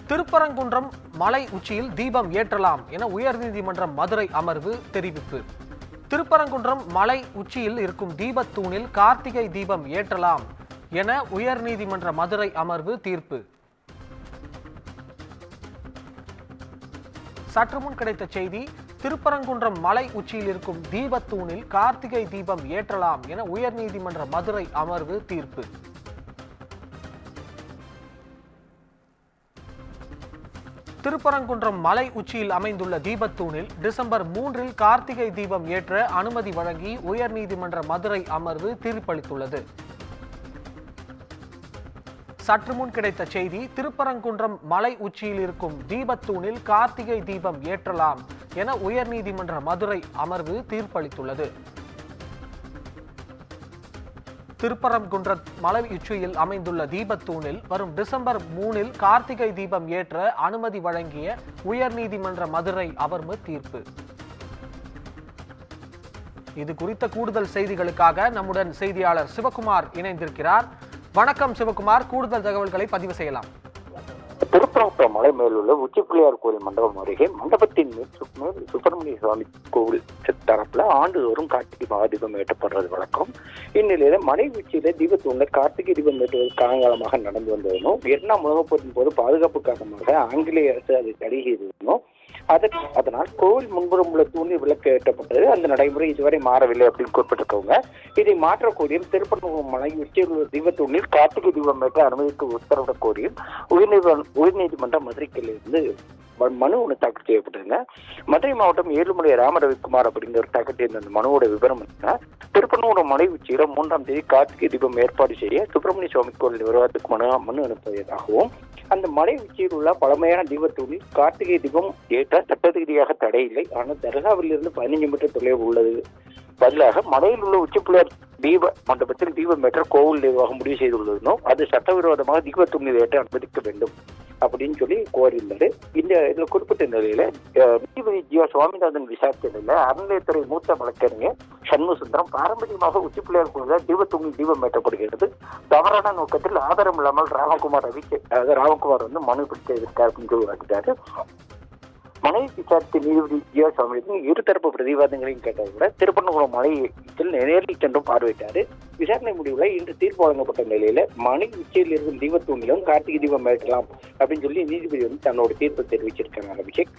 திருப்பரங்குன்றம் மலை உச்சியில் தீபம் ஏற்றலாம் என உயர்நீதிமன்ற மதுரை அமர்வு தெரிவிப்பு. திருப்பரங்குன்றம் மலை உச்சியில் இருக்கும் தீபத்தூணில் கார்த்திகை தீபம் ஏற்றலாம் என உயர்நீதிமன்ற மதுரை அமர்வு தீர்ப்பு. சற்று முன் கிடைத்த செய்தி. திருப்பரங்குன்றம் மலை உச்சியில் இருக்கும் தீபத்தூணில் கார்த்திகை தீபம் ஏற்றலாம் என உயர்நீதிமன்ற மதுரை அமர்வு தீர்ப்பு. திருப்பரங்குன்றம் மலை உச்சியில் அமைந்துள்ள தீபத்தூணில் டிசம்பர் 3 கார்த்திகை தீபம் ஏற்ற அனுமதி வழங்கி உயர்நீதிமன்ற மதுரை அமர்வு தீர்ப்பளித்துள்ளது. சற்று முன் கிடைத்த செய்தி. திருப்பரங்குன்றம் மலை உச்சியில் இருக்கும் தீபத்தூணில் கார்த்திகை தீபம் ஏற்றலாம் என உயர்நீதிமன்ற மதுரை அமர்வு தீர்ப்பளித்துள்ளது. திருப்பரங்குன்ற மலை உச்சியில் அமைந்துள்ள தீபத்தூணில் வரும் டிசம்பர் 3 கார்த்திகை தீபம் ஏற்ற அனுமதி வழங்கிய உயர்நீதிமன்ற மதுரை அமர்வு தீர்ப்பு. இது குறித்த கூடுதல் செய்திகளுக்காக நம்முடன் செய்தியாளர் சிவகுமார் இணைந்திருக்கிறார். வணக்கம் சிவகுமார், கூடுதல் தகவல்களை பதிவு செய்யலாம். திருப்பரங்குன்றம் மலை மேலுள்ள உச்சிப்பிள்ளையார் கோயில் மண்டபம் அருகே மண்டபத்தின் மேல் சுப்பிரமணிய சுவாமி கோவில் தரப்புல ஆண்டுதோறும் கார்த்திகை மகாதீபம் ஏற்றப்படுறது வழக்கம். இந்நிலையில மலை உச்சியில தீபத்தூண்ல கார்த்திகை தீபம் ஏற்றுவது காலங்காலமாக நடந்து வந்ததும் வியட்நாம் உலகப்போரின் போது பாதுகாப்பு காரணமாக ஆங்கிலேய அரசு அதை தடை செய்திருந்தோம். அதனால் கோவில் முன்புறம் உள்ள தூணில் விளக்கு ஏற்றப்பட்டது. அந்த நடைமுறை இதுவரை மாறவில்லை அப்படின்னு குறிப்பிட்டிருக்கவங்க இதை மாற்றக்கோரியும் திருப்பரங்குன்றம் மலை உச்சியில் உள்ள தீபத்தூணில் கார்த்திகை தீபம் ஏற்ற அனுமதிக்கு உத்தரவிடக் கோரியும் உயர்நீதிமன்ற மதுரை கிளையிலிருந்து மனு ஒன்று தாக்கல் செய்யப்பட்டிருங்க. மதுரை மாவட்டம் ஏழுமலை ராமரவிக்குமார் அப்படிங்கிற தாக்கல் செய்த அந்த மனுவோட விவரம் என்ன, திருப்பரங்குன்றம் மலை உச்சியில 3ஆம் தேதி கார்த்திகை தீபம் ஏற்பாடு செய்ய சுப்பிரமணிய சுவாமி கோவில் நிர்வாகத்துக்கு மனு அனுப்பியதாகவும் அந்த மலை உச்சியில் உள்ள பழமையான தீபத்தூணில் கார்த்திகை தீபம் ஏற்ற சட்ட ரீதியாக தடை இல்லை, ஆனால் தர்காவில் இருந்து 15 மீட்டர் தொலைவு உள்ளது. பதிலாக மலையில் உள்ள உச்சிப்பிள்ளையார் தீப மண்டபத்தில் தீபம் ஏற்ற கோவில் நிர்வாகம் முடிவு செய்துள்ளதுனோ அது சட்டவிரோதமாக தீபத்தூணில் ஏற்ற அனுமதிக்க வேண்டும் அப்படின்னு சொல்லி கோரியிருந்தாரு. இதுல குறிப்பிட்ட நிலையில நீதிபதி ஜி சுவாமிநாதன் விசாரித்த அறநிலையத்துறை மூத்த வழக்கறிஞர் சண்முகசுந்தரம் பாரம்பரியமாக உச்சிப்பிள்ளையார் கோயிலில் தீபத்தூணில் தீபம் ஏற்றப்படுகிறது, தவறான நோக்கத்தில் ஆதாரம் இல்லாமல் ராமகுமார் மனு பிடித்திருக்கார் அப்படின்னு சொல்லி வாங்கிட்டாரு. மனை விசாரித்த நீதிபதி ஜி சுவாமிநாதன் இருதரப்பு பிரதிவாதங்களையும் கேட்டதை விட திருப்பரங்குன்றம் மலையில் நேரில் சென்றும் பார்வையிட்டாரு. விசாரணை முடிவுல இன்று தீர்ப்பு வழங்கப்பட்ட நிலையில மலை உச்சியில் இருக்கும் தீபத்தூணிலும் கார்த்திகை தீபம் ஏற்றலாம் அப்படின்னு சொல்லி நீதிபதி தன்னோட தீர்ப்பு தெரிவிச்சிருக்காங்க. அபிஷேக்.